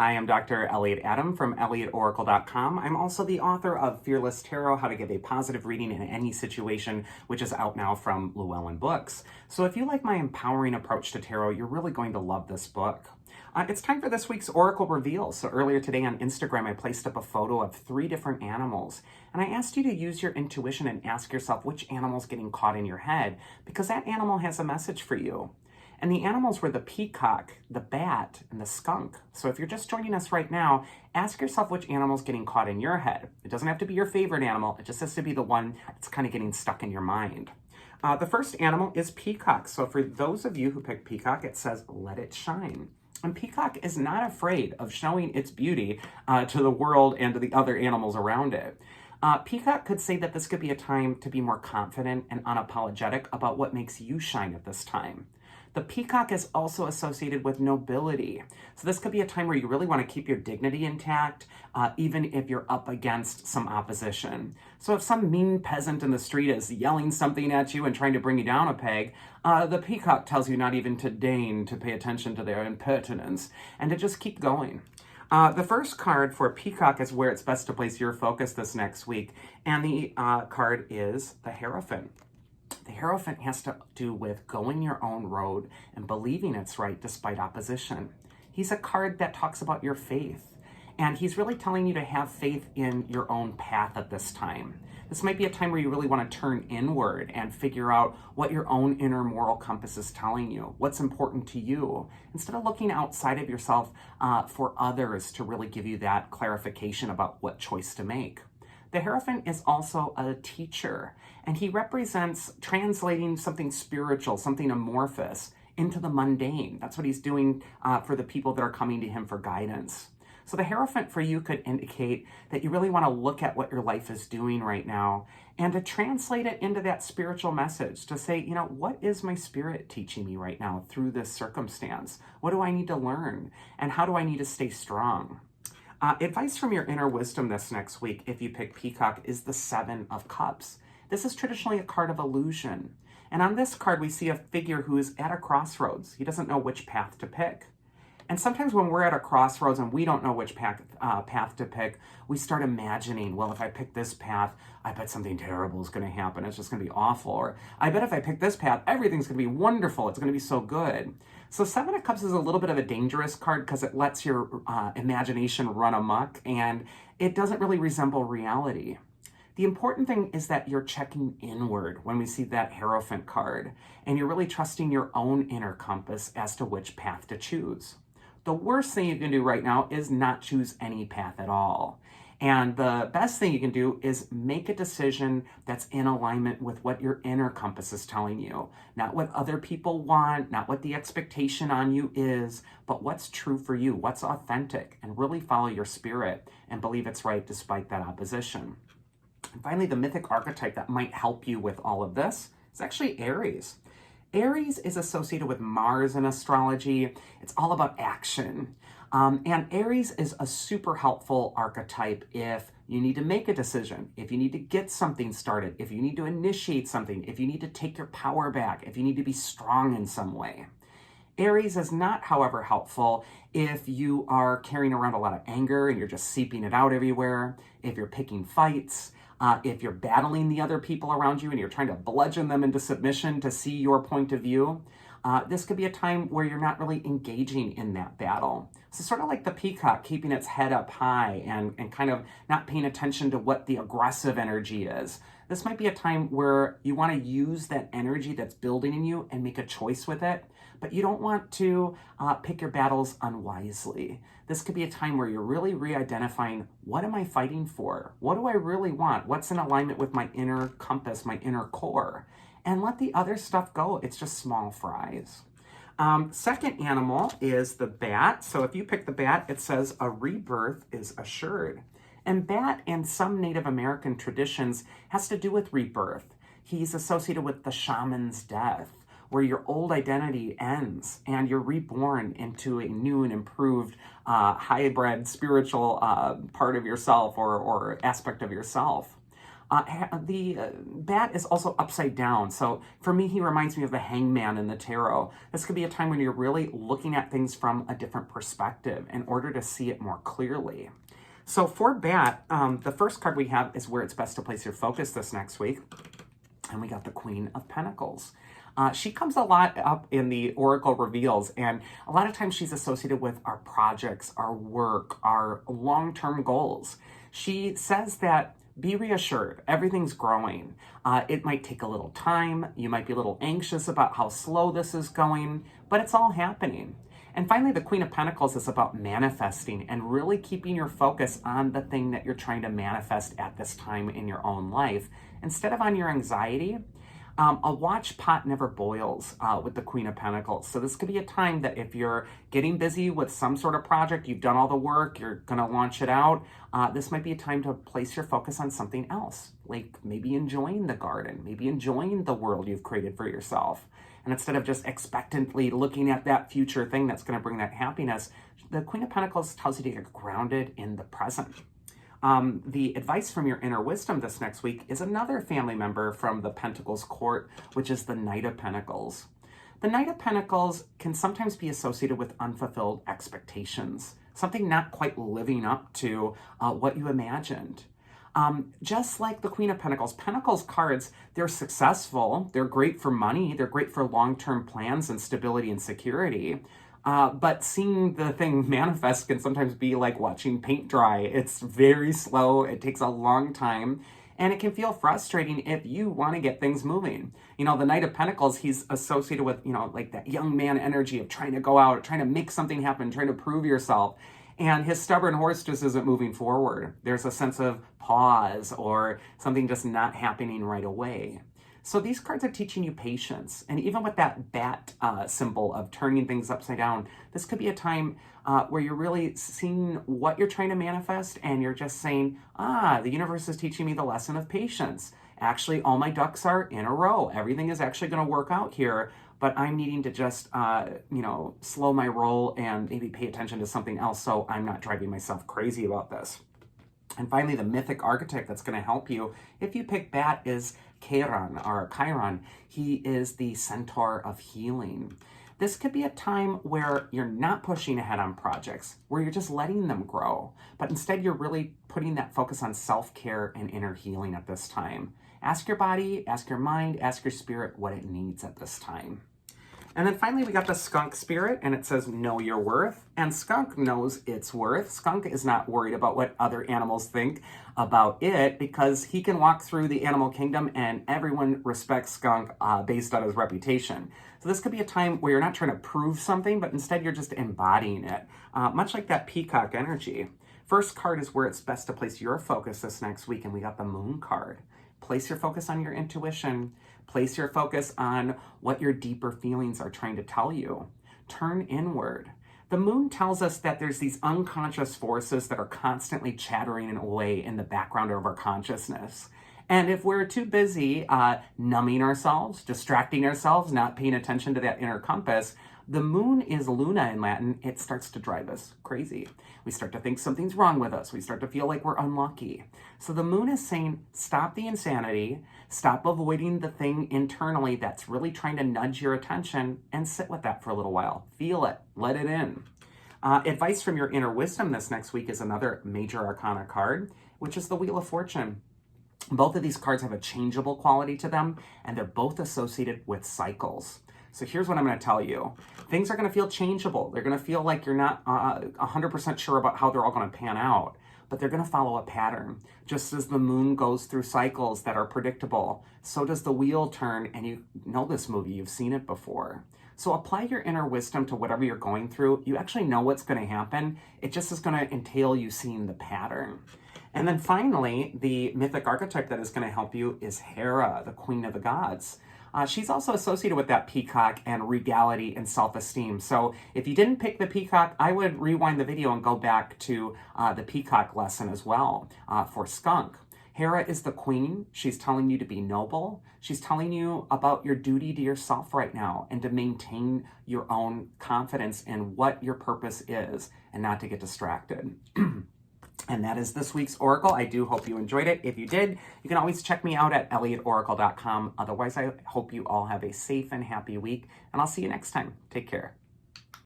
I am Dr. Elliot Adam from ElliotOracle.com. I'm also the author of Fearless Tarot, How to Give a Positive Reading in Any Situation, which is out now from Llewellyn Books. So if you like my empowering approach to tarot, you're really going to love this book. It's time for this week's Oracle Reveal. So earlier today on Instagram, I placed up a photo of 3 different animals. And I asked you to use your intuition and ask yourself which animal's getting caught in your head, because that animal has a message for you. And the animals were the peacock, the bat, and the skunk. So if you're just joining us right now, ask yourself which animal's getting caught in your head. It doesn't have to be your favorite animal. It just has to be the one that's kind of getting stuck in your mind. The first animal is peacock. So for those of you who picked peacock, it says, let it shine. And peacock is not afraid of showing its beauty to the world and to the other animals around it. Peacock could say that this could be a time to be more confident and unapologetic about what makes you shine at this time. The peacock is also associated with nobility. So this could be a time where you really want to keep your dignity intact, even if you're up against some opposition. So if some mean peasant in the street is yelling something at you and trying to bring you down a peg, the peacock tells you not even to deign to pay attention to their impertinence and to just keep going. The first card for Peacock is where it's best to place your focus this next week, and the card is the Hierophant. The Hierophant has to do with going your own road and believing it's right despite opposition. He's a card that talks about your faith, and he's really telling you to have faith in your own path at this time. This might be a time where you really want to turn inward and figure out what your own inner moral compass is telling you, what's important to you, instead of looking outside of yourself for others to really give you that clarification about what choice to make. The Hierophant is also a teacher, and he represents translating something spiritual, something amorphous, into the mundane. That's what he's doing for the people that are coming to him for guidance. So the Hierophant for you could indicate that you really want to look at what your life is doing right now and to translate it into that spiritual message, to say, you know, what is my spirit teaching me right now through this circumstance? What do I need to learn? And how do I need to stay strong? Advice from your inner wisdom this next week, if you pick Peacock, is the 7 of Cups. This is traditionally a card of illusion. And on this card, we see a figure who is at a crossroads. He doesn't know which path to pick. And sometimes when we're at a crossroads and we don't know which path to pick, we start imagining, well, if I pick this path, I bet something terrible is going to happen. It's just going to be awful. Or I bet if I pick this path, everything's going to be wonderful. It's going to be so good. So 7 of Cups is a little bit of a dangerous card because it lets your imagination run amok and it doesn't really resemble reality. The important thing is that you're checking inward when we see that Hierophant card, and you're really trusting your own inner compass as to which path to choose. The worst thing you can do right now is not choose any path at all. And the best thing you can do is make a decision that's in alignment with what your inner compass is telling you. Not what other people want, not what the expectation on you is, but what's true for you, what's authentic, and really follow your spirit and believe it's right despite that opposition. And finally, the mythic archetype that might help you with all of this is actually Aries. Aries is associated with Mars in astrology. It's all about action. And Aries is a super helpful archetype if you need to make a decision, if you need to get something started, if you need to initiate something, if you need to take your power back, if you need to be strong in some way. Aries is not, however, helpful if you are carrying around a lot of anger and you're just seeping it out everywhere, if you're picking fights, if you're battling the other people around you and you're trying to bludgeon them into submission to see your point of view. This could be a time where you're not really engaging in that battle. So sort of like the peacock, keeping its head up high and kind of not paying attention to what the aggressive energy is. This might be a time where you want to use that energy that's building in you and make a choice with it, but you don't want to pick your battles unwisely. This could be a time where you're really re-identifying, what am I fighting for? What do I really want? What's in alignment with my inner compass, my inner core? And let the other stuff go. It's just small fries. Second animal is the bat. So if you pick the bat, it says a rebirth is assured. And bat in some Native American traditions has to do with rebirth. He's associated with the shaman's death, where your old identity ends and you're reborn into a new and improved hybrid spiritual part of yourself or aspect of yourself. The bat is also upside down. So for me, he reminds me of the hangman in the tarot. This could be a time when you're really looking at things from a different perspective in order to see it more clearly. So for bat, the first card we have is where it's best to place your focus this next week. And we got the Queen of Pentacles. She comes a lot up in the Oracle reveals, and a lot of times she's associated with our projects, our work, our long-term goals. She says that be reassured, everything's growing. It might take a little time. You might be a little anxious about how slow this is going, but it's all happening. And finally, the Queen of Pentacles is about manifesting and really keeping your focus on the thing that you're trying to manifest at this time in your own life, instead of on your anxiety. A watch pot never boils with the Queen of Pentacles. So this could be a time that if you're getting busy with some sort of project, you've done all the work, you're going to launch it out, this might be a time to place your focus on something else, like maybe enjoying the garden, maybe enjoying the world you've created for yourself. And instead of just expectantly looking at that future thing that's going to bring that happiness, the Queen of Pentacles tells you to get grounded in the present. The advice from your inner wisdom this next week is another family member from the Pentacles court, which is the Knight of Pentacles. The Knight of Pentacles can sometimes be associated with unfulfilled expectations, something not quite living up to what you imagined. Just like the Queen of Pentacles, Pentacles cards, they're successful, they're great for money, they're great for long-term plans and stability and security. But seeing the thing manifest can sometimes be like watching paint dry. It's very slow, it takes a long time, and it can feel frustrating if you want to get things moving. You know, the Knight of Pentacles, he's associated with, you know, like that young man energy of trying to go out, trying to make something happen, trying to prove yourself. And his stubborn horse just isn't moving forward. There's a sense of pause or something just not happening right away. So these cards are teaching you patience. And even with that bat symbol of turning things upside down, this could be a time where you're really seeing what you're trying to manifest, and you're just saying, the universe is teaching me the lesson of patience. Actually, all my ducks are in a row. Everything is actually going to work out here, but I'm needing to just, slow my roll and maybe pay attention to something else so I'm not driving myself crazy about this. And finally, the mythic archetype that's going to help you, if you pick bat, is Chiron. He is the centaur of healing. This could be a time where you're not pushing ahead on projects, where you're just letting them grow, but instead you're really putting that focus on self-care and inner healing at this time. Ask your body, ask your mind, ask your spirit what it needs at this time. And then finally, we got the Skunk Spirit, and it says, know your worth. And Skunk knows its worth. Skunk is not worried about what other animals think about it, because he can walk through the animal kingdom and everyone respects Skunk based on his reputation. So this could be a time where you're not trying to prove something, but instead you're just embodying it, much like that Peacock energy. First card is where it's best to place your focus this next week, and we got the Moon card. Place your focus on your intuition. Place your focus on what your deeper feelings are trying to tell you. Turn inward. The moon tells us that there's these unconscious forces that are constantly chattering away in the background of our consciousness. And if we're too busy numbing ourselves, distracting ourselves, not paying attention to that inner compass, the moon is Luna in Latin. It starts to drive us crazy. We start to think something's wrong with us. We start to feel like we're unlucky. So the moon is saying, stop the insanity, stop avoiding the thing internally that's really trying to nudge your attention, and sit with that for a little while. Feel it, let it in. Advice from your inner wisdom this next week is another major arcana card, which is the Wheel of Fortune. Both of these cards have a changeable quality to them, and they're both associated with cycles. So here's what I'm going to tell you. Things are going to feel changeable. They're going to feel like you're not 100% sure about how they're all going to pan out, but they're going to follow a pattern. Just as the moon goes through cycles that are predictable, so does the wheel turn, and you know this movie, you've seen it before. So apply your inner wisdom to whatever you're going through. You actually know what's going to happen. It just is going to entail you seeing the pattern. And then finally, the mythic archetype that is going to help you is Hera, the queen of the gods. She's also associated with that peacock and regality and self-esteem. So if you didn't pick the peacock, I would rewind the video and go back to the peacock lesson as well for Skunk. Hera is the queen. She's telling you to be noble. She's telling you about your duty to yourself right now and to maintain your own confidence in what your purpose is and not to get distracted. And that is this week's Oracle. I do hope you enjoyed it. If you did, you can always check me out at elliotoracle.com. Otherwise, I hope you all have a safe and happy week, and I'll see you next time. Take care.